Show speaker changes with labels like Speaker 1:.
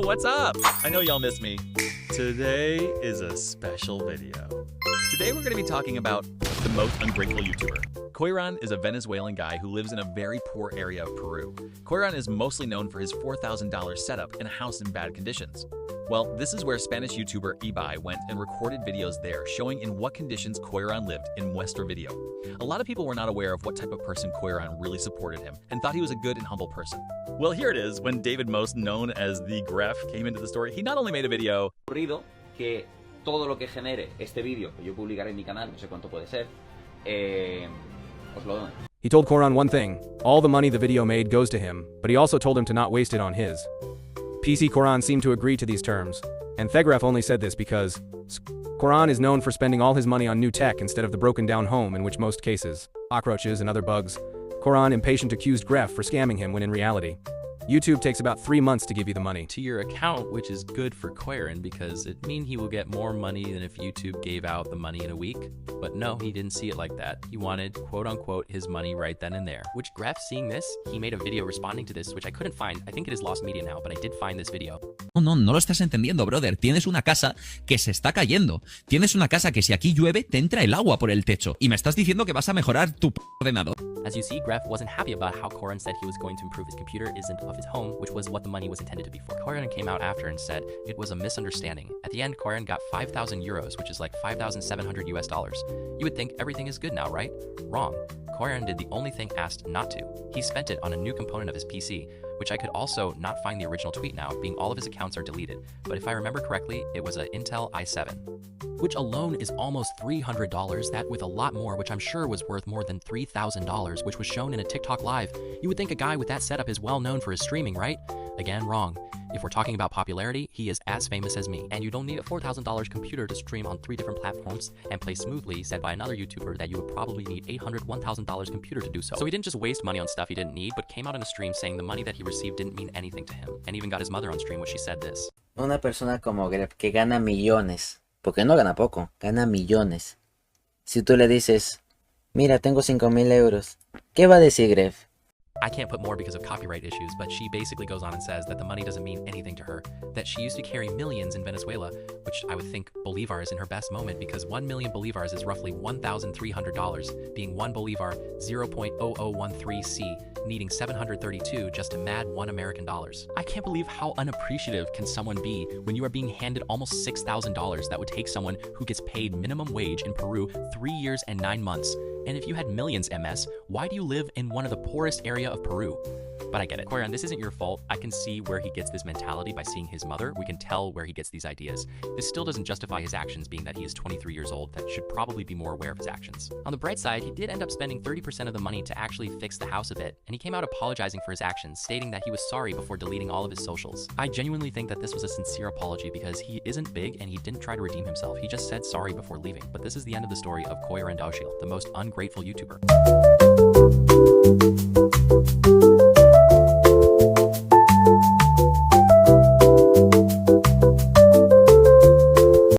Speaker 1: what's up? I know y'all miss me. Today is a special video. Today we're going to be talking about the most ungrateful YouTuber. Koiran is a Venezuelan guy who lives in a very poor area of Peru. Koiran is mostly known for his $4,000 setup in a house in bad conditions. Well, this is where Spanish YouTuber Ibai went and recorded videos there showing in what conditions Koiran lived in Muestra Video. A lot of people were not aware of what type of person Koiran really supported him and thought he was a good and humble person. Well, here it is. When David Most, known as the Gref, came into the story, he not only made a video,
Speaker 2: que todo lo que genere este vídeo que yo publicaré en mi canal, no sé cuánto puede ser, os lo doy.
Speaker 3: He told Koiran one thing: all the money the video made goes to him, but he also told him to not waste it on his. PC Koiran seemed to agree to these terms, and Thegref only said this because Koiran is known for spending all his money on new tech instead of the broken down home in which most cases, cockroaches and other bugs. Koiran impatient accused Gref for scamming him when in reality, YouTube takes about 3 months to give you the money
Speaker 4: to your account, which is good for Koiran because it means he will get more money than if YouTube gave out the money in a week. But no, he didn't see it like that. He wanted, quote unquote, his money right then and there. Which Gref, seeing this, he made a video responding to this, which I couldn't find. I think it is lost media now, but I did find this video.
Speaker 5: No lo estás entendiendo, brother. Tienes una casa que se está cayendo. Tienes una casa que si aquí llueve, te entra el agua por el techo. Y me estás diciendo que vas a mejorar tu ordenador.
Speaker 4: As you see, Gref wasn't happy about how Koiran said he was going to improve his computer isn't of his home, which was what the money was intended to be for. Koiran came out after and said it was a misunderstanding. At the end, Koiran got 5,000 euros, which is like $5,700 US dollars. You would think everything is good now, right? Wrong. Koiran did the only thing asked not to. He spent it on a new component of his PC, which I could also not find the original tweet now, being all of his accounts are deleted. But if I remember correctly, it was an Intel i7, which alone is almost $300, that with a lot more, which I'm sure was worth more than $3,000, which was shown in a TikTok live. You would think a guy with that setup is well known for his streaming, right? Again, wrong. If we're talking about popularity, he is as famous as me. And you don't need a $4,000 computer to stream on 3 different platforms and play smoothly, said by another YouTuber that you would probably need $800, $1,000 computer to do so. So he didn't just waste money on stuff he didn't need, but came out in a stream saying the money that he received didn't mean anything to him, and even got his mother on stream, which she said this.
Speaker 6: Una persona como Gref que gana millones, porque no gana poco, gana millones. Si tú le dices, mira, tengo 5,000 euros, ¿qué va a decir Gref?
Speaker 4: I can't put more because of copyright issues, but she basically goes on and says that the money doesn't mean anything to her, that she used to carry millions in Venezuela, which I would think bolivars in her best moment, because 1 million bolivars is roughly $1,300, being 1 bolivar 0.0013 C, needing 732 just to mad $1 American. I can't believe how unappreciative can someone be when you are being handed almost $6,000 that would take someone who gets paid minimum wage in Peru 3 years and 9 months. And if you had millions, MS, why do you live in one of the poorest area of Peru? But I get it. Koiran, this isn't your fault. I can see where he gets this mentality by seeing his mother. We can tell where he gets these ideas. This still doesn't justify his actions, being that he is 23 years old, that should probably be more aware of his actions. On the bright side, he did end up spending 30% of the money to actually fix the house a bit, and he came out apologizing for his actions, stating that he was sorry before deleting all of his socials. I genuinely think that this was a sincere apology because he isn't big and he didn't try to redeem himself. He just said sorry before leaving. But this is the end of the story of Koirandoshil, the most ungrateful YouTuber.